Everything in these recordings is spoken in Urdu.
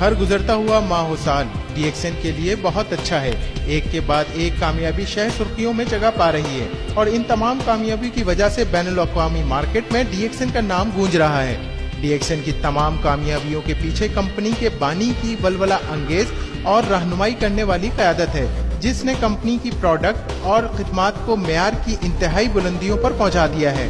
ہر گزرتا ہوا ماہ و سال ڈی ایکسن کے لیے بہت اچھا ہے. ایک کے بعد ایک کامیابی شہ سرخیوں میں جگہ پا رہی ہے اور ان تمام کامیابی کی وجہ سے بین الاقوامی مارکیٹ میں ڈی ایکسن کا نام گونج رہا ہے. ڈی ایکسن کی تمام کامیابیوں کے پیچھے کمپنی کے بانی کی ولولہ انگیز اور رہنمائی کرنے والی قیادت ہے، جس نے کمپنی کی پروڈکٹ اور خدمات کو معیار کی انتہائی بلندیوں پر پہنچا دیا ہے.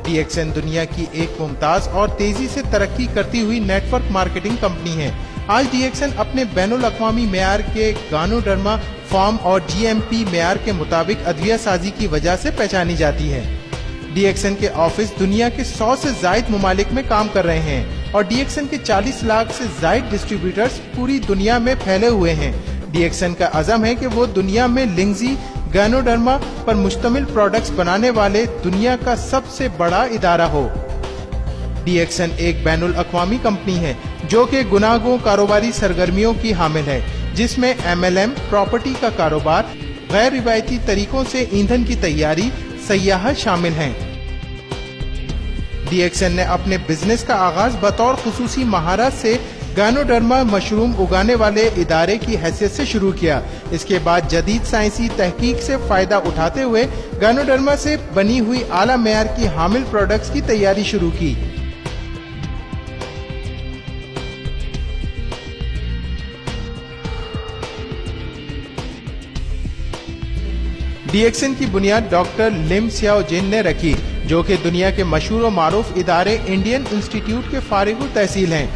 ڈی ایکسن دنیا کی ایک ممتاز اور تیزی سے ترقی کرتی ہوئی نیٹ ورک مارکیٹنگ کمپنی ہے. آج ڈی ایکسن اپنے بین الاقوامی معیار کے گانوڈرما فارم اور جی ایم پی معیار کے مطابق ادویہ سازی کی وجہ سے پہچانی جاتی ہے. ڈی ایکسن کے آفس دنیا کے 100 سے زائد ممالک میں کام کر رہے ہیں اور ڈی ایکسن کے 40 لاکھ سے زائد ڈسٹریبیوٹرز پوری دنیا میں پھیلے ہوئے ہیں. ڈی ایکسن کا عزم ہے کہ وہ دنیا میں لنگزی گانوڈرما پر مشتمل پروڈکٹس بنانے والے دنیا کا سب سے بڑا ادارہ ہو. ڈی ایکسن ایک بین الاقوامی کمپنی ہے جو کہ گوناگوں کاروباری سرگرمیوں کی حامل ہے، جس میں MLM، پراپرٹی کا کاروبار، غیر روایتی طریقوں سے ایندھن کی تیاری، سیاحت شامل ہیں. ڈی ایکسن نے اپنے بزنس کا آغاز بطور خصوصی مہارت سے گانوڈرما مشروم اگانے والے ادارے کی حیثیت سے شروع کیا. اس کے بعد جدید سائنسی تحقیق سے فائدہ اٹھاتے ہوئے گانوڈرما سے بنی ہوئی اعلیٰ معیار کی حامل پروڈکٹس کی تیاری شروع کی. ڈی ایکسن کی بنیاد ڈاکٹر لم سیاؤ جن نے رکھی، جو کہ دنیا کے مشہور و معروف ادارے انڈین انسٹیٹیوٹ کے فارغ التحصیل ہیں.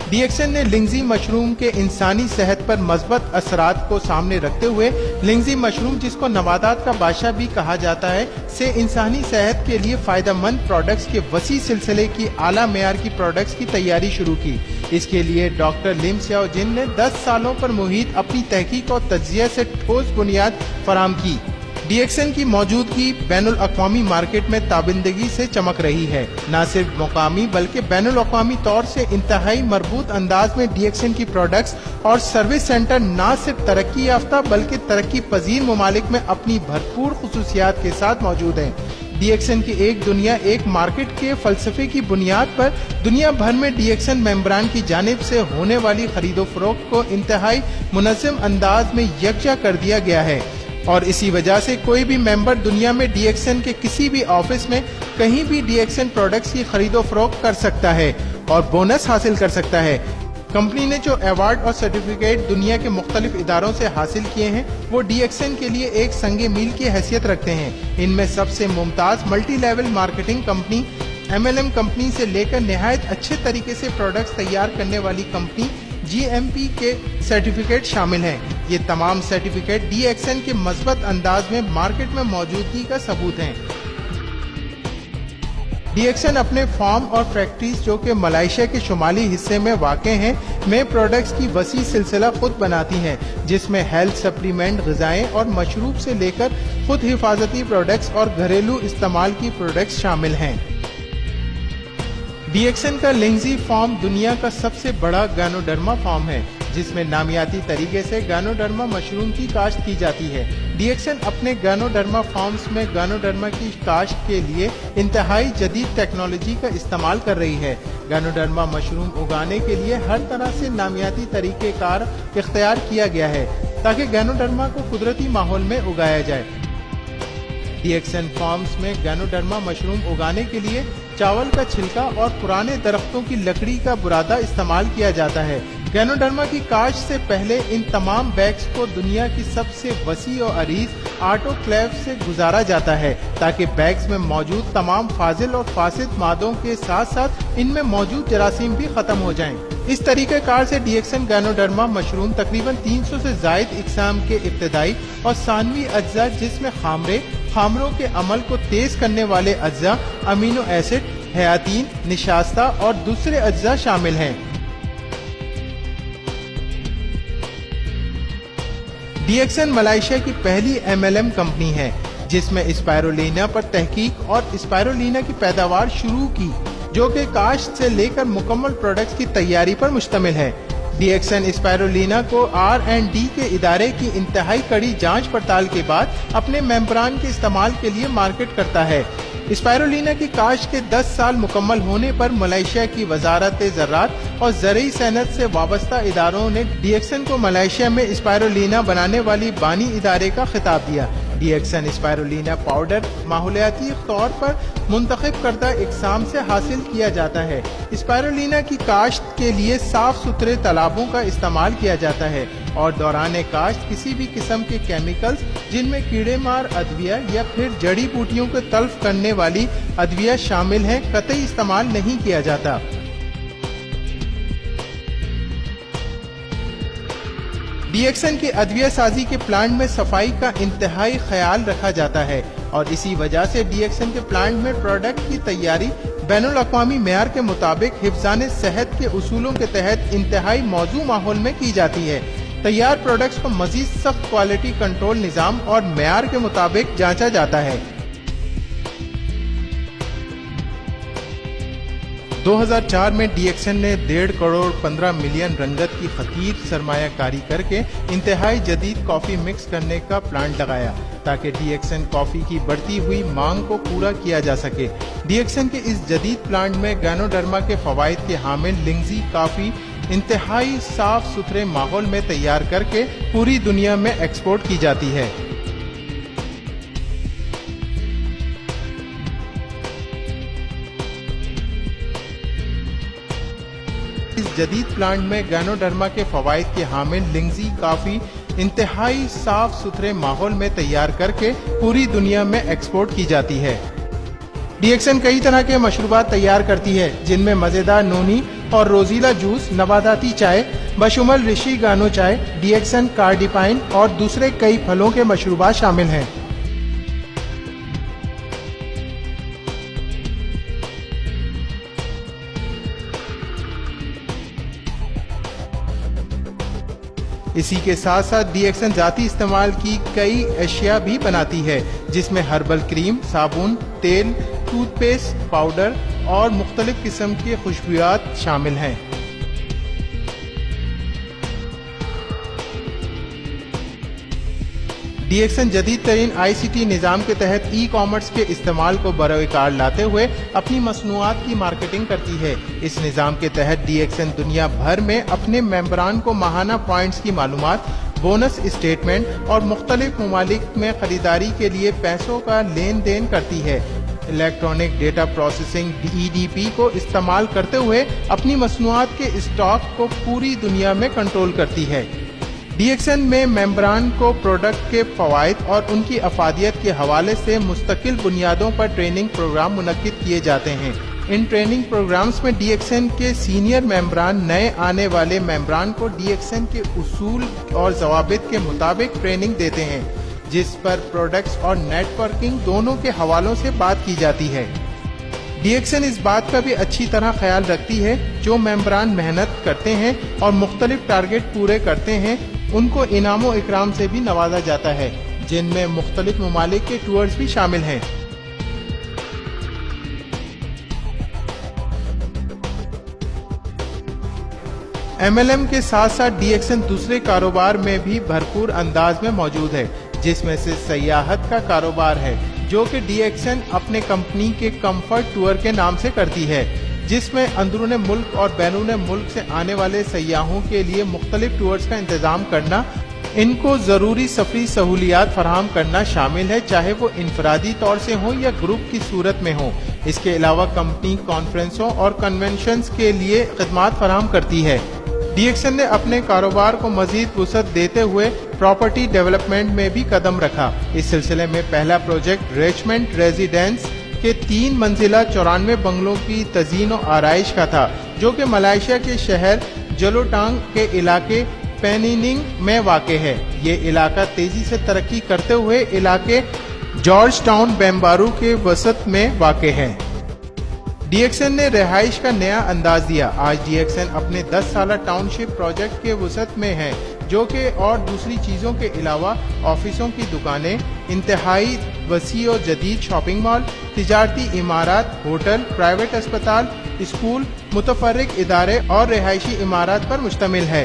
ڈی ایکسن نے لنگزی مشروم کے انسانی صحت پر مثبت اثرات کو سامنے رکھتے ہوئے لنگزی مشروم، جس کو نباتات کا بادشاہ بھی کہا جاتا ہے، سے انسانی صحت کے لیے فائدہ مند پروڈکٹس کے وسیع سلسلے کی اعلیٰ معیار کی پروڈکٹس کی تیاری شروع کی. اس کے لیے ڈاکٹر لم سیاؤ جن نے 10 سالوں پر محیط اپنی تحقیق اور تجزیہ سے ٹھوس بنیاد فراہم کی. ڈی ایکسن کی موجودگی بین الاقوامی مارکیٹ میں تابندگی سے چمک رہی ہے. نہ صرف مقامی بلکہ بین الاقوامی طور سے انتہائی مربوط انداز میں ڈی ایکسن کی پروڈکٹس اور سروس سینٹر نہ صرف ترقی یافتہ بلکہ ترقی پذیر ممالک میں اپنی بھرپور خصوصیات کے ساتھ موجود ہیں. ڈی ایکسن کی ایک دنیا ایک مارکیٹ کے فلسفے کی بنیاد پر دنیا بھر میں ڈی ایکسن ممبران کی جانب سے ہونے والی خرید و فروخت کو انتہائی منظم انداز میں یکجا کر دیا گیا ہے، اور اسی وجہ سے کوئی بھی ممبر دنیا میں ڈی ایکسن کے کسی بھی آفس میں کہیں بھی ڈی ایکسن پروڈکٹس کی خرید و فروخت کر سکتا ہے اور بونس حاصل کر سکتا ہے. کمپنی نے جو ایوارڈ اور سرٹیفکیٹ دنیا کے مختلف اداروں سے حاصل کیے ہیں وہ ڈی ایکسن کے لیے ایک سنگ میل کی حیثیت رکھتے ہیں. ان میں سب سے ممتاز multi level marketing company, MLM company سے لے کر نہایت اچھے طریقے سے پروڈکٹس تیار کرنے والی کمپنی GMP کے سرٹیفکیٹ شامل ہیں. یہ تمام سرٹیفکیٹ ڈی ایکسن کے مثبت انداز میں مارکیٹ میں موجودگی کا ثبوت ہیں. ڈی ایکسن اپنے فارم اور فیکٹریز جو کہ ملائیشیا کے شمالی حصے میں واقع ہیں میں پروڈکٹس کی وسیع سلسلہ خود بناتی ہیں، جس میں ہیلتھ سپلیمنٹ، غذائیں اور مشروب سے لے کر خود حفاظتی پروڈکٹس اور گھریلو استعمال کی پروڈکٹس شامل ہیں. ڈی ایکسن کا لنگزی فارم دنیا کا سب سے بڑا گانوڈرما فارم ہے، جس میں نامیاتی طریقے سے گانوڈرما مشروم کی کاشت کی جاتی ہے. ڈی ایکسن اپنے گانوڈرما فارمز میں گانوڈرما کی کاشت کے لیے انتہائی جدید ٹیکنالوجی کا استعمال کر رہی ہے. گانوڈرما مشروم اگانے کے لیے ہر طرح سے نامیاتی طریقہ کار اختیار کیا گیا ہے تاکہ گانوڈرما کو قدرتی ماحول میں اگایا جائے. ڈی ایکسن فارمز میں گانوڈرما مشروم اگانے کے لیے چاول کا چھلکا اور پرانے درختوں کی لکڑی کا برادہ استعمال کیا جاتا ہے. گانوڈرما کی کاشت سے پہلے ان تمام بیگز کو دنیا کی سب سے وسیع و عریض آٹو کلیو سے گزارا جاتا ہے تاکہ بیگز میں موجود تمام فاضل اور فاسد مادوں کے ساتھ ساتھ ان میں موجود جراثیم بھی ختم ہو جائیں. اس طریقہ کار سے ڈی ایکسن گانوڈرما مشروم تقریباً 300 سے زائد اقسام کے ابتدائی اور ثانوی اجزاء، جس میں خامروں کے عمل کو تیز کرنے والے اجزاء، امینو ایسڈ، حیاتین، نشاستہ اور دوسرے اجزاء شامل ہیں. ڈی ایکسن ملائیشیا کی پہلی MLM کمپنی ہے جس میں اسپائرولینا پر تحقیق اور اسپائرولینا کی پیداوار شروع کی، جو کہ کاشت سے لے کر مکمل پروڈکٹس کی تیاری پر مشتمل ہے. ڈی ایکسن اسپائرولینا کو R&D کے ادارے کی انتہائی کڑی جانچ پڑتال کے بعد اپنے ممبران کے استعمال کے لیے مارکیٹ کرتا ہے. اسپائرولینا کی کاشت کے 10 سال مکمل ہونے پر ملائیشیا کی وزارت زراعت اور زرعی صنعت سے وابستہ اداروں نے ڈی ایکسن کو ملائیشیا میں اسپائرولینا بنانے والی بانی ادارے کا خطاب دیا۔ ڈی ایکسن اسپائرولینا پاؤڈر ماحولیاتی طور پر منتخب کردہ اقسام سے حاصل کیا جاتا ہے۔ اسپائرولینا کی کاشت کے لیے صاف ستھرے تالابوں کا استعمال کیا جاتا ہے اور دوران کاشت کسی بھی قسم کے کیمیکلز جن میں کیڑے مار ادویہ یا پھر جڑی بوٹیوں کو تلف کرنے والی ادویہ شامل ہیں قطعی استعمال نہیں کیا جاتا۔ ڈی ایکسن کی ادویہ سازی کے پلانٹ میں صفائی کا انتہائی خیال رکھا جاتا ہے اور اسی وجہ سے ڈی ایکسن کے پلانٹ میں پروڈکٹ کی تیاری بین الاقوامی معیار کے مطابق حفظان صحت کے اصولوں کے تحت انتہائی موزوں ماحول میں کی جاتی ہے۔ تیار پروڈکٹس کو مزید سخت کوالٹی کنٹرول نظام اور معیار کے مطابق جانچا جاتا ہے۔ 2004 میں ڈی ایکسن نے 1.5 کروڑ 15 ملین رنگت کی خطیر سرمایہ کاری کر کے انتہائی جدید کافی مکس کرنے کا پلانٹ لگایا تاکہ ڈی ایکسن کافی کی بڑھتی ہوئی مانگ کو پورا کیا جا سکے۔ ڈی ایکسن کے اس جدید پلانٹ میں گینوڈرما کے فوائد کے حامل لنگزی کافی انتہائی صاف ستھرے ماحول میں تیار کر کے پوری دنیا میں ایکسپورٹ کی جاتی ہے۔ اس جدید پلانٹ میں گینوڈرما کے فوائد کے حامل لنگزی کافی انتہائی صاف ستھرے ماحول میں تیار کر کے پوری دنیا میں ایکسپورٹ کی جاتی ہے۔ ڈی ایکسن کئی طرح کے مشروبات تیار کرتی ہے جن میں مزیدار نونی اور روزیلا جوس، نباتاتی چائے بشمول رشی گانو چائے، ڈی ایکسن کارڈیپائن اور دوسرے کئی پھلوں کے مشروبات شامل ہیں۔ اسی کے ساتھ ساتھ ڈی ایکسن ذاتی استعمال کی کئی اشیاء بھی بناتی ہے جس میں ہربل کریم، صابن، تیل، ٹوتھ پیسٹ، پاؤڈر اور مختلف قسم کے خوشبویات شامل ہیں۔ ڈی ایکسن جدید ترین آئی سی ٹی نظام کے تحت ای کامرس کے استعمال کو بروئے کار لاتے ہوئے اپنی مصنوعات کی مارکیٹنگ کرتی ہے۔ اس نظام کے تحت ڈی ایکسن دنیا بھر میں اپنے ممبران کو ماہانہ پوائنٹس کی معلومات، بونس اسٹیٹمنٹ اور مختلف ممالک میں خریداری کے لیے پیسوں کا لین دین کرتی ہے۔ Electronic data processing E D P کو استعمال کرتے ہوئے اپنی مصنوعات کے اسٹاک کو پوری دنیا میں کنٹرول کرتی ہے۔ ڈی ایکسن میں ممبران کو پروڈکٹ کے فوائد اور ان کی افادیت کے حوالے سے مستقل بنیادوں پر ٹریننگ پروگرام منعقد کیے جاتے ہیں۔ ان ٹریننگ پروگرامز میں ڈی ایکسن کے سینئر ممبران نئے آنے والے ممبران کو ڈی ایکسن کے اصول اور ضوابط کے مطابق ٹریننگ دیتے ہیں جس پر پروڈکٹس اور نیٹ ورکنگ دونوں کے حوالوں سے بات کی جاتی ہے۔ ڈی ایکسن اس بات کا بھی اچھی طرح خیال رکھتی ہے جو ممبران محنت کرتے ہیں اور مختلف ٹارگٹ پورے کرتے ہیں ان کو انعام و اکرام سے بھی نوازا جاتا ہے جن میں مختلف ممالک کے ٹورز بھی شامل ہیں۔ ایم ایل ایم کے ساتھ ساتھ ڈی ایکسن دوسرے کاروبار میں بھی بھرپور انداز میں موجود ہے جس میں سے سیاحت کا کاروبار ہے جو کہ ڈی ایکسن اپنے کمپنی کے کمفرٹ ٹور کے نام سے کرتی ہے جس میں اندرون ملک اور بیرون ملک سے آنے والے سیاحوں کے لیے مختلف ٹورز کا انتظام کرنا، ان کو ضروری سفری سہولیات فراہم کرنا شامل ہے چاہے وہ انفرادی طور سے ہوں یا گروپ کی صورت میں ہوں۔ اس کے علاوہ کمپنی کانفرنسوں اور کنونشنز کے لیے خدمات فراہم کرتی ہے۔ ڈی ایکسن نے اپنے کاروبار کو مزید وسعت دیتے ہوئے پراپرٹی ڈیولپمنٹ میں بھی قدم رکھا۔ اس سلسلے میں پہلا پروجیکٹ ریچمنڈ ریزیڈنس کے 3 منزلہ 94 بنگلوں کی تزئین و آرائش کا تھا جو کہ ملائیشیا کے شہر جلوٹانگ کے علاقے پینیننگ میں واقع ہے۔ یہ علاقہ تیزی سے ترقی کرتے ہوئے علاقے جارج ٹاؤن بیمبارو کے وسط میں واقع ہے۔ ڈی ایکسن نے رہائش کا نیا انداز دیا۔ آج ڈی ایکسن اپنے 10 سالہ ٹاؤن شپ پروجیکٹ کے وسط میں ہے جو کہ اور دوسری چیزوں کے علاوہ آفیسوں کی دکانیں، انتہائی وسیع و جدید شاپنگ مال، تجارتی عمارات، ہوٹل، پرائیویٹ اسپتال، اسکول، متفرق ادارے اور رہائشی عمارات پر مشتمل ہے۔